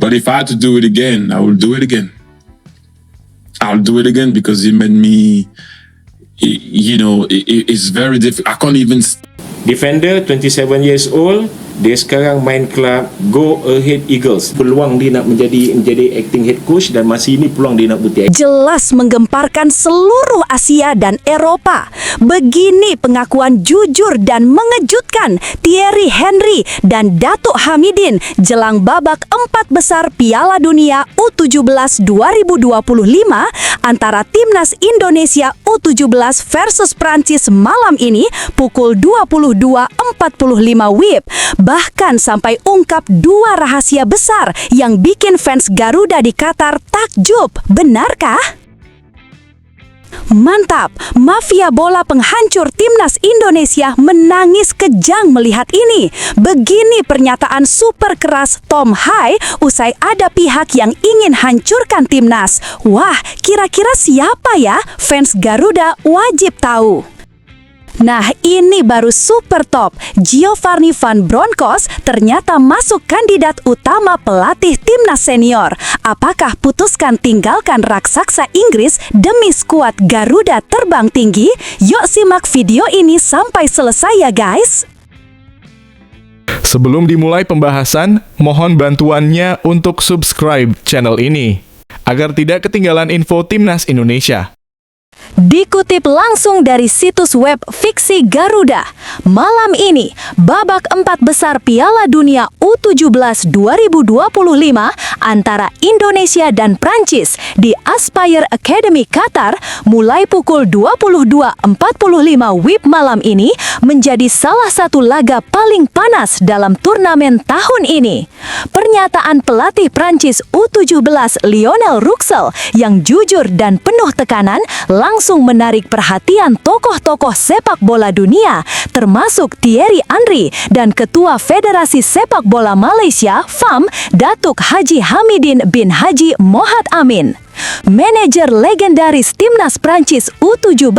But if I had to do it again, I will do it again. I'll do it again because it made me, it's very difficult. I can't even. Defender 27 years old, dia sekarang main klub Go Ahead Eagles. Peluang dia nak menjadi acting head coach dan masih ini peluang dia nak bukti. Jelas menggemparkan seluruh Asia dan Eropa. Begini pengakuan jujur dan mengejutkan Thierry Henry dan Datuk Hamidin jelang babak 4 besar Piala Dunia U17 2025 antara Timnas Indonesia U17 versus Prancis malam ini pukul 22.45 WIB. Bahkan sampai ungkap dua rahasia besar yang bikin fans Garuda di Qatar takjub. Benarkah? Mantap, mafia bola penghancur Timnas Indonesia menangis kejang melihat ini. Begini pernyataan super keras Tom Hai usai ada pihak yang ingin hancurkan Timnas. Wah, kira-kira siapa ya? Fans Garuda wajib tahu. Nah, ini baru super top. Giovanni Van Bronckhorst ternyata masuk kandidat utama pelatih timnas senior. Apakah putuskan tinggalkan raksasa Inggris demi skuad Garuda terbang tinggi? Yuk simak video ini sampai selesai ya guys. Sebelum dimulai pembahasan, mohon bantuannya untuk subscribe channel ini agar tidak ketinggalan info Timnas Indonesia. Dikutip langsung dari situs web Fiksi Garuda, malam ini babak 4 besar Piala Dunia U17 2025 antara Indonesia dan Prancis di Aspire Academy Qatar mulai pukul 22.45 WIB malam ini menjadi salah satu laga paling panas dalam turnamen tahun ini. Pernyataan pelatih Prancis U17 Lionel Rouxel yang jujur dan penuh tekanan langsung menarik perhatian tokoh-tokoh sepak bola dunia, termasuk Thierry Henry dan Ketua Federasi Sepak Bola Malaysia (FAM), Datuk Haji Hamidin bin Haji Mohd Amin. Manajer legendaris Timnas Prancis U17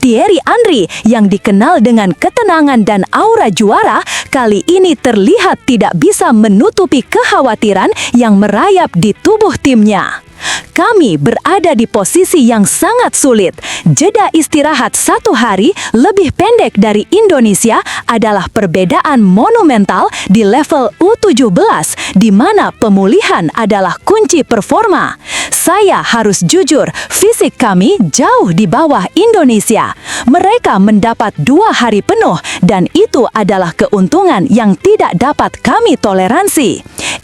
Thierry Henry yang dikenal dengan ketenangan dan aura juara kali ini terlihat tidak bisa menutupi kekhawatiran yang merayap di tubuh timnya. Kami berada di posisi yang sangat sulit. Jeda istirahat 1 hari lebih pendek dari Indonesia adalah perbedaan monumental di level U17, di mana pemulihan adalah kunci performa. Saya harus jujur, fisik kami jauh di bawah Indonesia. Mereka mendapat 2 hari penuh dan itu adalah keuntungan yang tidak dapat kami toleransi.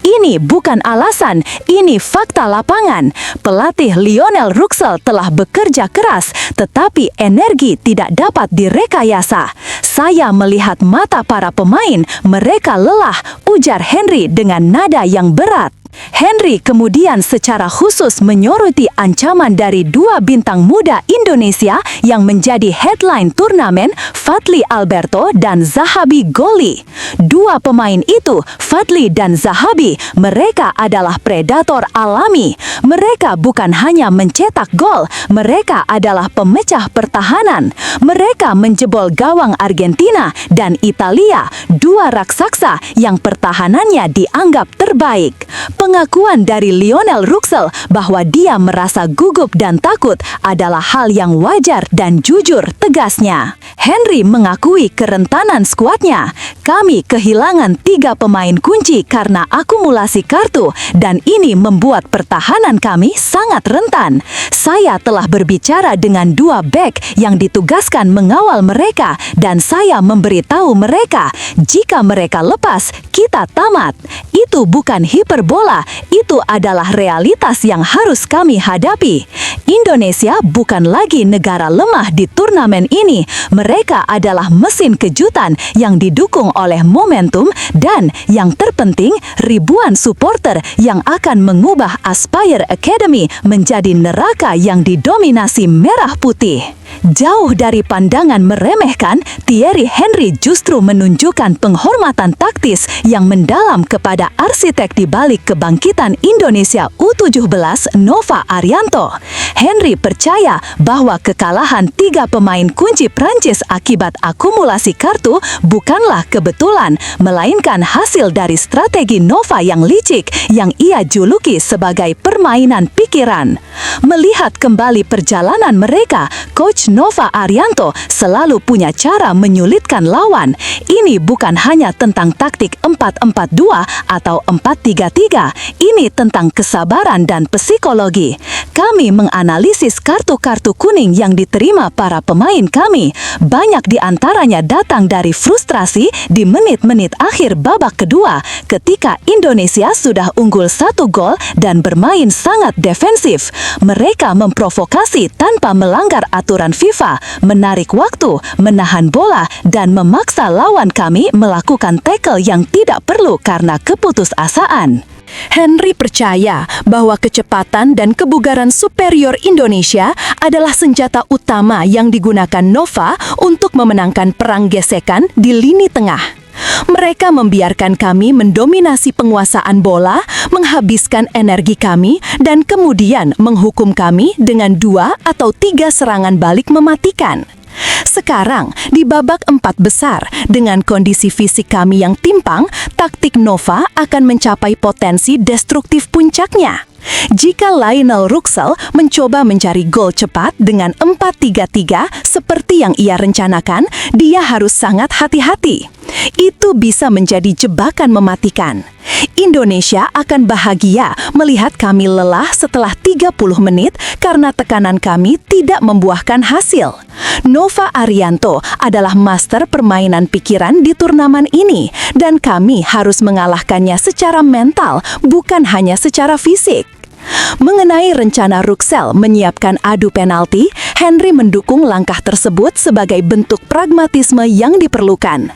Ini bukan alasan, ini fakta lapangan. Pelatih Lionel Rouxel telah bekerja keras, tetapi energi tidak dapat direkayasa. Saya melihat mata para pemain, mereka lelah, ujar Henry dengan nada yang berat. Henry kemudian secara khusus menyoroti ancaman dari 2 bintang muda Indonesia yang menjadi headline turnamen, Fadly Alberto dan Zahabi Goli. 2 pemain itu, Fadly dan Zahabi, mereka adalah predator alami. Mereka bukan hanya mencetak gol, mereka adalah pemecah pertahanan. Mereka menjebol gawang Argentina dan Italia, 2 raksasa yang pertahanannya dianggap terbaik. Pengakuan dari Lionel Rouxel bahwa dia merasa gugup dan takut adalah hal yang wajar dan jujur, tegasnya. Henry mengakui kerentanan skuadnya. Kami kehilangan 3 pemain kunci karena akumulasi kartu dan ini membuat pertahanan kami sangat rentan. Saya telah berbicara dengan 2 bek yang ditugaskan mengawal mereka dan saya memberitahu mereka jika mereka lepas, kita tamat. Itu bukan hiperbola, itu adalah realitas yang harus kami hadapi. Indonesia bukan lagi negara lemah di turnamen ini. Mereka adalah mesin kejutan yang didukung oleh momentum dan yang terpenting ribuan supporter yang akan mengubah Aspire Academy menjadi neraka yang didominasi merah putih. Jauh dari pandangan meremehkan, Thierry Henry justru menunjukkan penghormatan taktis yang mendalam kepada arsitek di balik kebangkitan Indonesia U17 Nova Arianto. Henry percaya bahwa kekalahan 3 pemain kunci Prancis akibat akumulasi kartu bukanlah kebetulan, melainkan hasil dari strategi Nova yang licik yang ia juluki sebagai permainan pikiran. Melihat kembali perjalanan mereka, Coach Nova Arianto selalu punya cara menyulitkan lawan. Ini bukan hanya tentang taktik 4-4-2 atau 4-3-3, ini tentang kesabaran dan psikologi. Kami menganalisis kartu-kartu kuning yang diterima para pemain kami. Banyak di antaranya datang dari frustrasi di menit-menit akhir babak kedua ketika Indonesia sudah unggul 1 gol dan bermain sangat defensif. Mereka memprovokasi tanpa melanggar aturan FIFA, menarik waktu, menahan bola, dan memaksa lawan kami melakukan tackle yang tidak perlu karena keputusasaan. Henry percaya bahwa kecepatan dan kebugaran superior Indonesia adalah senjata utama yang digunakan Nova untuk memenangkan perang gesekan di lini tengah. Mereka membiarkan kami mendominasi penguasaan bola, menghabiskan energi kami, dan kemudian menghukum kami dengan 2 atau 3 serangan balik mematikan. Sekarang, di babak 4 besar, dengan kondisi fisik kami yang timpang, taktik Nova akan mencapai potensi destruktif puncaknya. Jika Lionel Ruxel mencoba mencari gol cepat dengan 4-3-3 seperti yang ia rencanakan, dia harus sangat hati-hati. Itu bisa menjadi jebakan mematikan. Indonesia akan bahagia melihat kami lelah setelah 30 menit karena tekanan kami tidak membuahkan hasil. Nova Arianto adalah master permainan pikiran di turnamen ini dan kami harus mengalahkannya secara mental, bukan hanya secara fisik. Mengenai rencana Ruxel menyiapkan adu penalti, Henry mendukung langkah tersebut sebagai bentuk pragmatisme yang diperlukan.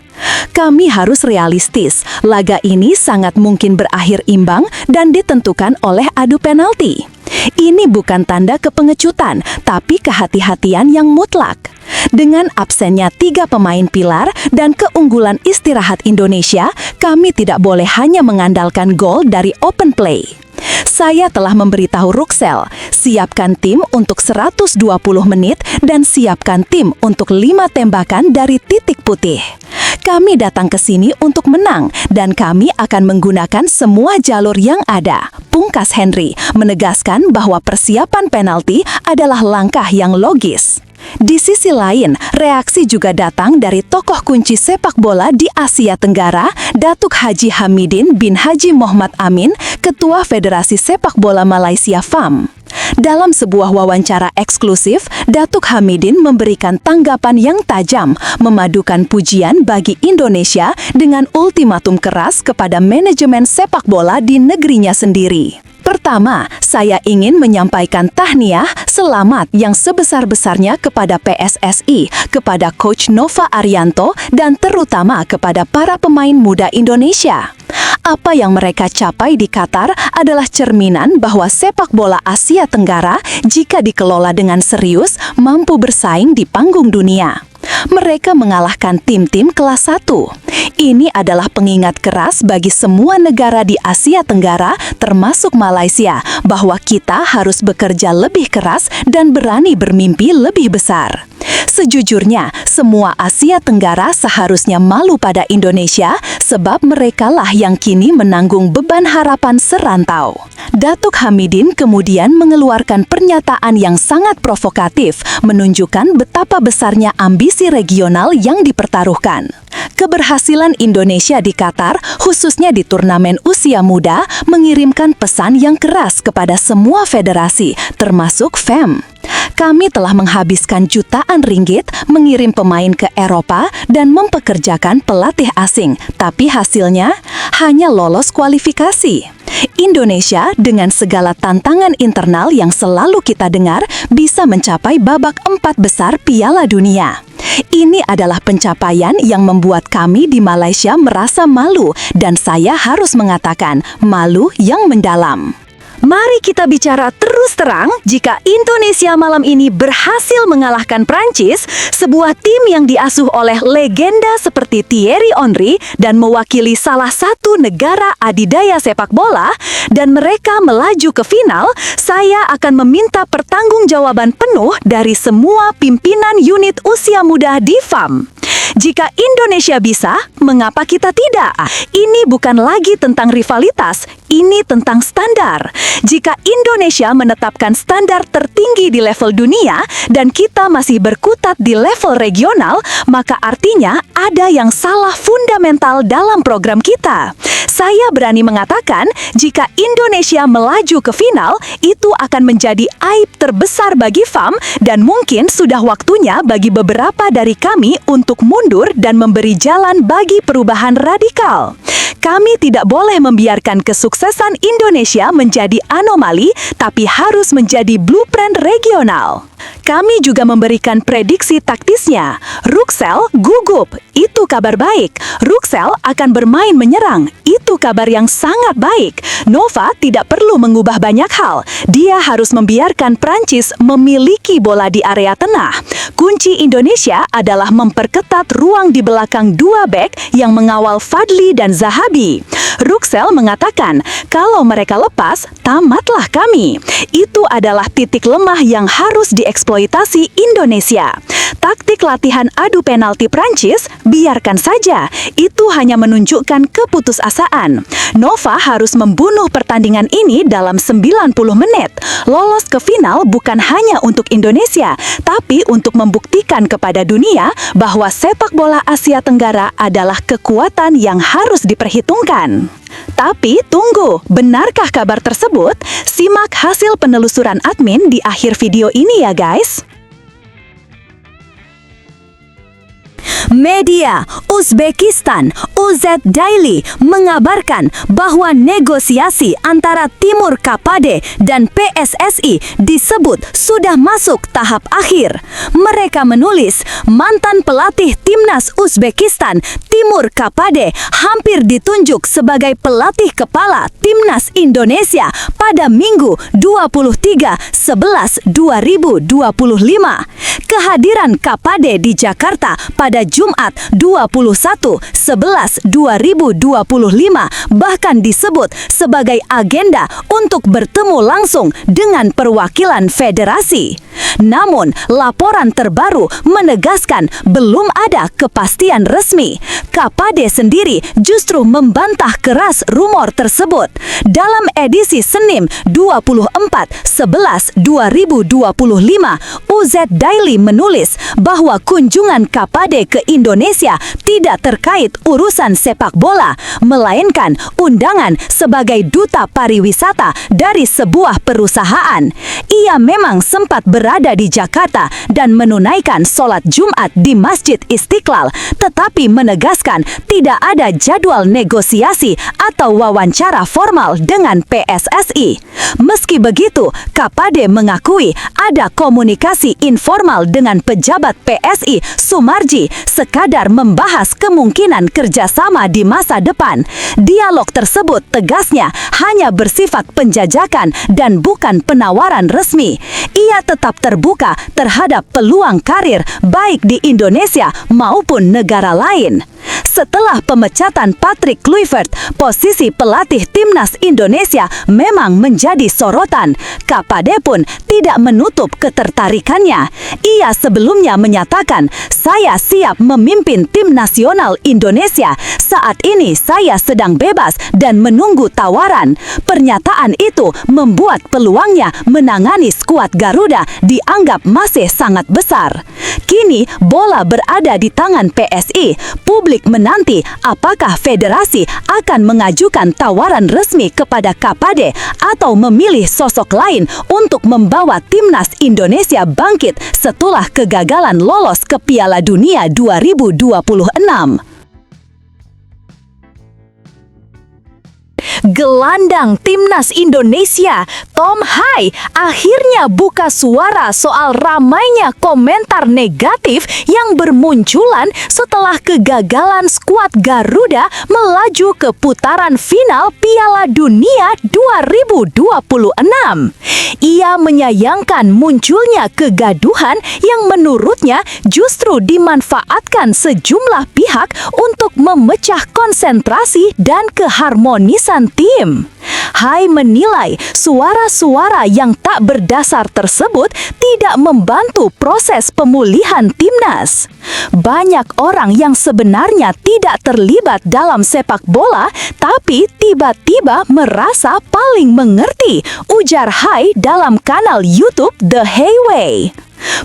Kami harus realistis, laga ini sangat mungkin berakhir imbang dan ditentukan oleh adu penalti. Ini bukan tanda kepengecutan, tapi kehati-hatian yang mutlak. Dengan absennya 3 pemain pilar dan keunggulan istirahat Indonesia, kami tidak boleh hanya mengandalkan gol dari open play. Saya telah memberitahu Ruxel, siapkan tim untuk 120 menit dan siapkan tim untuk 5 tembakan dari titik putih. Kami datang ke sini untuk menang dan kami akan menggunakan semua jalur yang ada. Pungkas Henry menegaskan bahwa persiapan penalti adalah langkah yang logis. Di sisi lain, reaksi juga datang dari tokoh kunci sepak bola di Asia Tenggara, Datuk Haji Hamidin bin Haji Muhammad Amin, Ketua Federasi Sepak Bola Malaysia FAM. Dalam sebuah wawancara eksklusif, Datuk Hamidin memberikan tanggapan yang tajam, memadukan pujian bagi Indonesia dengan ultimatum keras kepada manajemen sepak bola di negerinya sendiri. Pertama, saya ingin menyampaikan tahniah selamat yang sebesar-besarnya kepada PSSI, kepada Coach Nova Arianto, dan terutama kepada para pemain muda Indonesia. Apa yang mereka capai di Qatar adalah cerminan bahwa sepak bola Asia Tenggara, jika dikelola dengan serius, mampu bersaing di panggung dunia. Mereka mengalahkan tim-tim kelas 1. Ini adalah pengingat keras bagi semua negara di Asia Tenggara, termasuk Malaysia, bahwa kita harus bekerja lebih keras dan berani bermimpi lebih besar. Sejujurnya, semua Asia Tenggara seharusnya malu pada Indonesia sebab merekalah yang kini menanggung beban harapan serantau. Datuk Hamidin kemudian mengeluarkan pernyataan yang sangat provokatif, menunjukkan betapa besarnya ambisi regional yang dipertaruhkan. Keberhasilan Indonesia di Qatar, khususnya di turnamen usia muda, mengirimkan pesan yang keras kepada semua federasi, termasuk FEM. Kami telah menghabiskan jutaan ringgit mengirim pemain ke Eropa dan mempekerjakan pelatih asing, tapi hasilnya hanya lolos kualifikasi. Indonesia dengan segala tantangan internal yang selalu kita dengar bisa mencapai babak 4 besar Piala Dunia. Ini adalah pencapaian yang membuat kami di Malaysia merasa malu dan saya harus mengatakan malu yang mendalam. Mari kita bicara terus terang, jika Indonesia malam ini berhasil mengalahkan Prancis, sebuah tim yang diasuh oleh legenda seperti Thierry Henry dan mewakili salah satu negara adidaya sepak bola, dan mereka melaju ke final, saya akan meminta pertanggungjawaban penuh dari semua pimpinan unit usia muda di FAM. Jika Indonesia bisa, mengapa kita tidak? Ini bukan lagi tentang rivalitas, ini tentang standar. Jika Indonesia menetapkan standar tertinggi di level dunia dan kita masih berkutat di level regional, maka artinya ada yang salah fundamental dalam program kita. Saya berani mengatakan, jika Indonesia melaju ke final, itu akan menjadi aib terbesar bagi FAM dan mungkin sudah waktunya bagi beberapa dari kami untuk mundur dan memberi jalan bagi perubahan radikal. Kami tidak boleh membiarkan kesuksesan Indonesia menjadi anomali, tapi harus menjadi blueprint regional. Kami juga memberikan prediksi taktisnya. Ruxel gugup, itu kabar baik. Ruxel akan bermain menyerang, itu kabar yang sangat baik. Nova tidak perlu mengubah banyak hal. Dia harus membiarkan Prancis memiliki bola di area tengah. Kunci Indonesia adalah memperketat ruang di belakang dua bek yang mengawal Fadli dan Zahabi. Ruxel mengatakan, kalau mereka lepas, tamatlah kami. Itu adalah titik lemah yang harus dieksploitasi Indonesia. Taktik latihan adu penalti Prancis, biarkan saja. Itu hanya menunjukkan keputusasaan. Nova harus membunuh pertandingan ini dalam 90 menit. Lolos ke final bukan hanya untuk Indonesia, tapi untuk membuktikan kepada dunia bahwa sepak bola Asia Tenggara adalah kekuatan yang harus diperhitungkan. Tapi tunggu, benarkah kabar tersebut? Simak hasil penelusuran admin di akhir video ini ya guys. Media Uzbekistan UZ Daily mengabarkan bahwa negosiasi antara Timur Kapade dan PSSI disebut sudah masuk tahap akhir. Mereka menulis, mantan pelatih timnas Uzbekistan Timur Kapade hampir ditunjuk sebagai pelatih kepala timnas Indonesia pada Minggu 23/11/2025. Kehadiran Kapade di Jakarta pada Jumat 21/11/2025 bahkan disebut sebagai agenda untuk bertemu langsung dengan perwakilan federasi. Namun, laporan terbaru menegaskan belum ada kepastian resmi. Kapade sendiri justru membantah keras rumor tersebut. Dalam edisi Senin 24/11/2025, UZ Daily menulis bahwa kunjungan Kapade ke Indonesia tidak terkait urusan sepak bola, melainkan undangan sebagai duta pariwisata dari sebuah perusahaan. Ia memang sempat berada di Jakarta dan menunaikan sholat Jumat di Masjid Istiqlal, tetapi menegaskan tidak ada jadwal negosiasi atau wawancara formal dengan PSSI. Meski begitu, Kapade mengakui ada komunikasi informal dengan pejabat PSI Sumarji sekadar membahas kemungkinan kerjasama di masa depan. Dialog tersebut tegasnya hanya bersifat penjajakan dan bukan penawaran resmi. Ia tetap terbuka terhadap peluang karir baik di Indonesia maupun negara lain. Setelah pemecatan Patrick Kluivert, posisi pelatih timnas Indonesia memang menjadi sorotan. Kapade pun tidak menutup ketertarikannya. Ia sebelumnya menyatakan, saya siap memimpin tim nasional Indonesia. Saat ini saya sedang bebas dan menunggu tawaran. Pernyataan itu membuat peluangnya menangani skuad Garuda dianggap masih sangat besar. Kini bola berada di tangan PSI. Publik menanti apakah federasi akan mengajukan tawaran resmi kepada Kapade atau memilih sosok lain untuk membawa timnas Indonesia bangkit setelah kegagalan lolos ke Piala Dunia 2026. Gelandang Timnas Indonesia, Tom Hai, akhirnya buka suara soal ramainya komentar negatif yang bermunculan setelah kegagalan skuad Garuda melaju ke putaran final Piala Dunia 2026. Ia menyayangkan munculnya kegaduhan yang menurutnya justru dimanfaatkan sejumlah pihak untuk memecah konsentrasi dan keharmonisan tim. Hai menilai suara-suara yang tak berdasar tersebut tidak membantu proses pemulihan timnas. Banyak orang yang sebenarnya tidak terlibat dalam sepak bola tapi tiba-tiba merasa paling mengerti, ujar Hai dalam kanal YouTube The Hayway.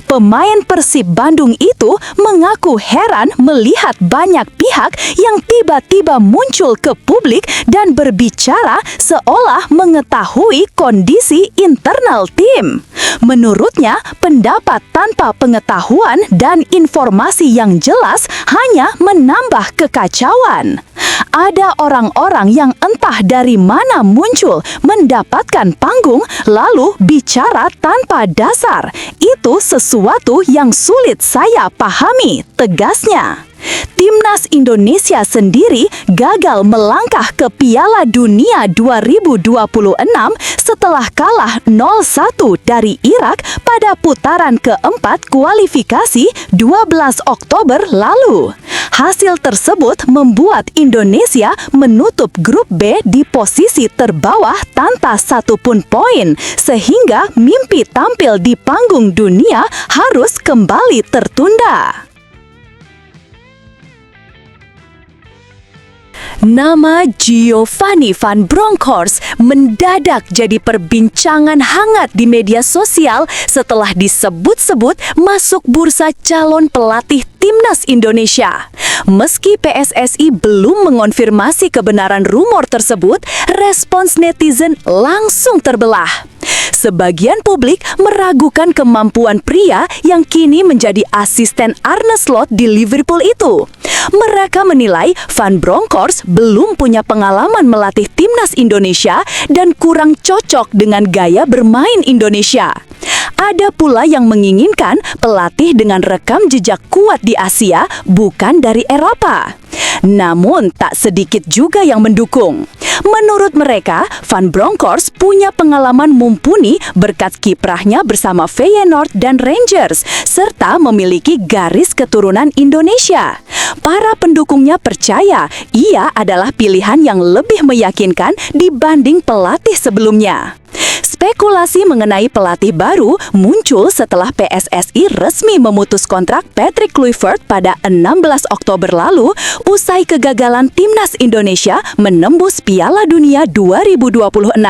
Pemain Persib Bandung itu mengaku heran melihat banyak pihak yang tiba-tiba muncul ke publik dan berbicara seolah mengetahui kondisi internal tim. Menurutnya, pendapat tanpa pengetahuan dan informasi yang jelas hanya menambah kekacauan. Ada orang-orang yang entah dari mana muncul mendapatkan panggung lalu bicara tanpa dasar. Itu sesuatu yang sulit saya pahami, tegasnya. Timnas Indonesia sendiri gagal melangkah ke Piala Dunia 2026 setelah kalah 0-1 dari Irak pada putaran keempat kualifikasi 12 Oktober lalu. Hasil tersebut membuat Indonesia menutup grup B di posisi terbawah tanpa satupun poin, sehingga mimpi tampil di panggung dunia harus kembali tertunda. Nama Giovanni Van Bronckhorst mendadak jadi perbincangan hangat di media sosial setelah disebut-sebut masuk bursa calon pelatih Timnas Indonesia. Meski PSSI belum mengonfirmasi kebenaran rumor tersebut, respons netizen langsung terbelah. Sebagian publik meragukan kemampuan pria yang kini menjadi asisten Arne Slot di Liverpool itu. Mereka menilai Van Bronckhorst belum punya pengalaman melatih Timnas Indonesia dan kurang cocok dengan gaya bermain Indonesia. Ada pula yang menginginkan pelatih dengan rekam jejak kuat di Asia, bukan dari Eropa. Namun, tak sedikit juga yang mendukung. Menurut mereka, Van Bronckhorst punya pengalaman mumpuni berkat kiprahnya bersama Feyenoord dan Rangers, serta memiliki garis keturunan Indonesia. Para pendukungnya percaya ia adalah pilihan yang lebih meyakinkan dibanding pelatih sebelumnya. Spekulasi mengenai pelatih baru muncul setelah PSSI resmi memutus kontrak Patrick Kluivert pada 16 Oktober lalu usai kegagalan Timnas Indonesia menembus Piala Dunia 2026.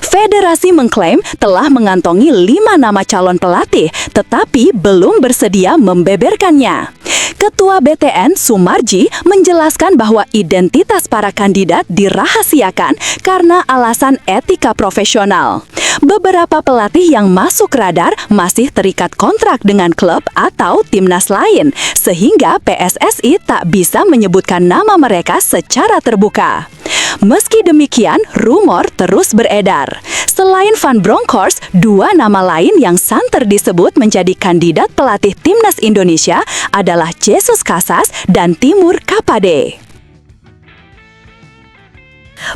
Federasi mengklaim telah mengantongi 5 nama calon pelatih, tetapi belum bersedia membeberkannya. Ketua BTN Sumarji menjelaskan bahwa identitas para kandidat dirahasiakan karena alasan etika profesional. Beberapa pelatih yang masuk radar masih terikat kontrak dengan klub atau timnas lain, sehingga PSSI tak bisa menyebutkan nama mereka secara terbuka. Meski demikian, rumor terus beredar. Selain Van Bronckhorst, 2 nama lain yang santer disebut menjadi kandidat pelatih Timnas Indonesia adalah Jesus Casas dan Timur Kapade.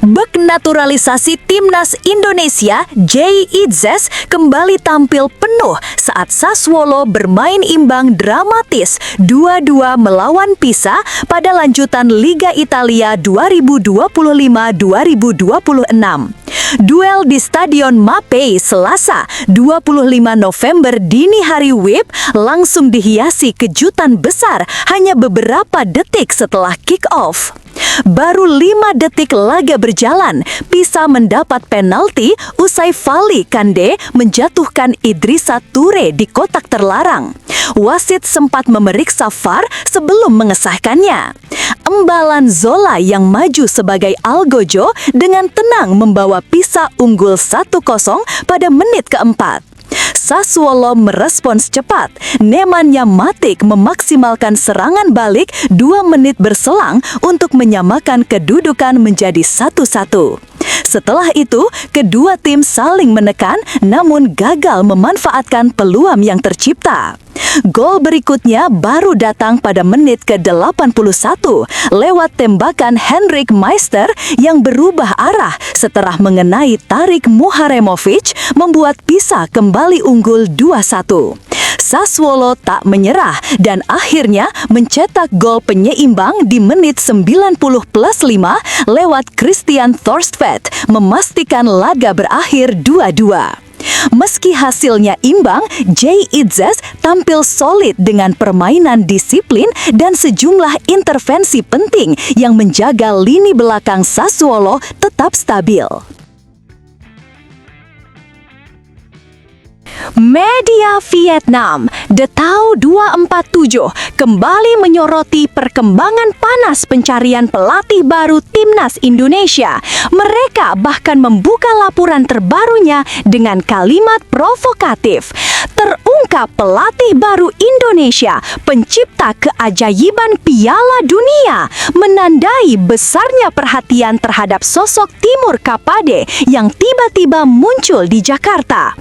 Bek naturalisasi Timnas Indonesia, Jay Itzes, kembali tampil penuh saat Sassuolo bermain imbang dramatis 2-2 melawan Pisa pada lanjutan Liga Italia 2025-2026. Duel di Stadion Mapei Selasa 25 November dini hari WIB langsung dihiasi kejutan besar hanya beberapa detik setelah kick-off. Baru 5 detik laga berjalan, Pisa mendapat penalti usai Fally Kande menjatuhkan Idrissa Toure di kotak terlarang. Wasit sempat memeriksa VAR sebelum mengesahkannya. Embalan Zola yang maju sebagai algojo dengan tenang membawa Pisa unggul 1-0 pada menit keempat. Sassuolo merespons cepat. Nemanja Matic memaksimalkan serangan balik 2 menit berselang untuk menyamakan kedudukan menjadi 1-1. Setelah itu, kedua tim saling menekan namun gagal memanfaatkan peluang yang tercipta. Gol berikutnya baru datang pada menit ke-81 lewat tembakan Henrik Meister yang berubah arah setelah mengenai Tarik Muharemovic membuat Pisa kembali unggul 2-1. Sassuolo tak menyerah dan akhirnya mencetak gol penyeimbang di menit 90+5 lewat Christian Thorstvedt memastikan laga berakhir 2-2. Meski hasilnya imbang, Jay Itzes tampil solid dengan permainan disiplin dan sejumlah intervensi penting yang menjaga lini belakang Sassuolo tetap stabil. Media Vietnam, The Tau 247, kembali menyoroti perkembangan panas pencarian pelatih baru Timnas Indonesia. Mereka bahkan membuka laporan terbarunya dengan kalimat provokatif. Terungkap pelatih baru Indonesia, pencipta keajaiban Piala Dunia, menandai besarnya perhatian terhadap sosok Timur Kapade yang tiba-tiba muncul di Jakarta.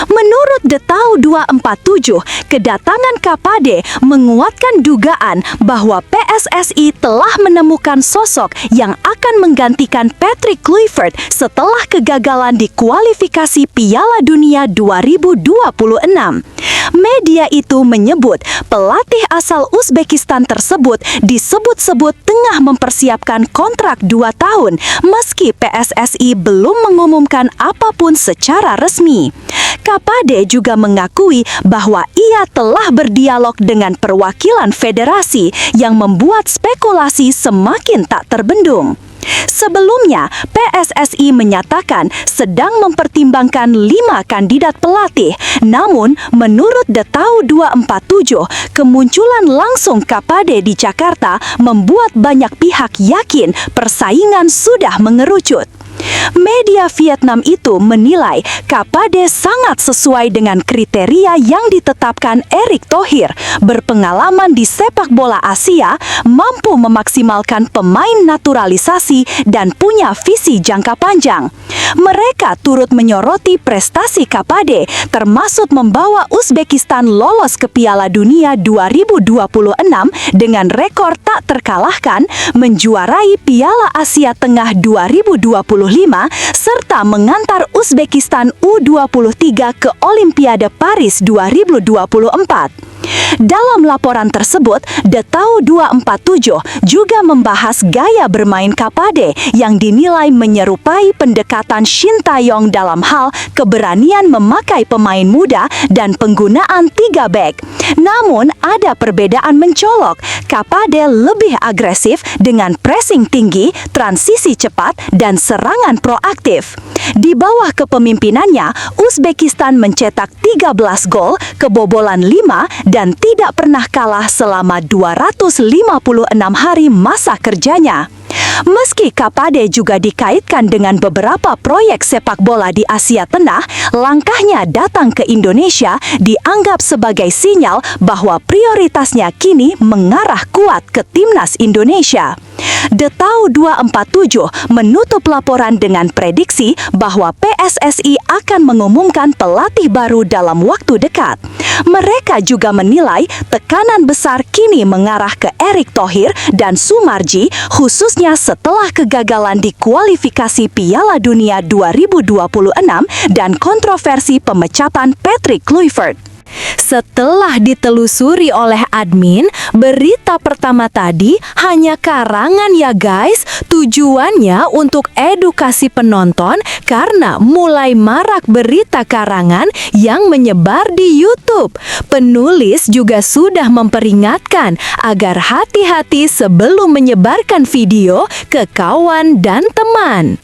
Menurut The Tau 247, kedatangan Kapade menguatkan dugaan bahwa PSSI telah menemukan sosok yang akan menggantikan Patrick Kluivert setelah kegagalan di kualifikasi Piala Dunia 2026. Media itu menyebut pelatih asal Uzbekistan tersebut disebut-sebut tengah mempersiapkan kontrak 2 tahun meski PSSI belum mengumumkan apapun secara resmi. Kapade juga mengakui bahwa ia telah berdialog dengan perwakilan federasi yang membuat spekulasi semakin tak terbendung. Sebelumnya, PSSI menyatakan sedang mempertimbangkan 5 kandidat pelatih. Namun, menurut The Tau 247, kemunculan langsung Kapade di Jakarta membuat banyak pihak yakin persaingan sudah mengerucut. Media Vietnam itu menilai Kapade sangat sesuai dengan kriteria yang ditetapkan Erick Thohir, berpengalaman di sepak bola Asia, mampu memaksimalkan pemain naturalisasi dan punya visi jangka panjang. Mereka turut menyoroti prestasi Kapade, termasuk membawa Uzbekistan lolos ke Piala Dunia 2026 dengan rekor tak terkalahkan, menjuarai Piala Asia Tengah 2025, serta mengantar Uzbekistan U23 ke Olimpiade Paris 2024. Dalam laporan tersebut, The Tau 247 juga membahas gaya bermain Kapade yang dinilai menyerupai pendekatan Shin Tae-yong dalam hal keberanian memakai pemain muda dan penggunaan 3 back. Namun, ada perbedaan mencolok. Kapade lebih agresif dengan pressing tinggi, transisi cepat, dan serangan proaktif. Di bawah kepemimpinannya, Uzbekistan mencetak 13 gol, kebobolan 5, dan tidak pernah kalah selama 256 hari masa kerjanya. Meski Kapade juga dikaitkan dengan beberapa proyek sepak bola di Asia Tengah, langkahnya datang ke Indonesia dianggap sebagai sinyal bahwa prioritasnya kini mengarah kuat ke Timnas Indonesia. The Tau 247 menutup laporan dengan prediksi bahwa PSSI akan mengumumkan pelatih baru dalam waktu dekat. Mereka juga menilai tekanan besar kini mengarah ke Erick Thohir dan Sumarji, khususnya setelah kegagalan di kualifikasi Piala Dunia 2026 dan kontroversi pemecatan Patrick Kluivert. Setelah ditelusuri oleh admin, berita pertama tadi hanya karangan ya guys. Tujuannya untuk edukasi penonton karena mulai marak berita karangan yang menyebar di YouTube. Penulis juga sudah memperingatkan agar hati-hati sebelum menyebarkan video ke kawan dan teman.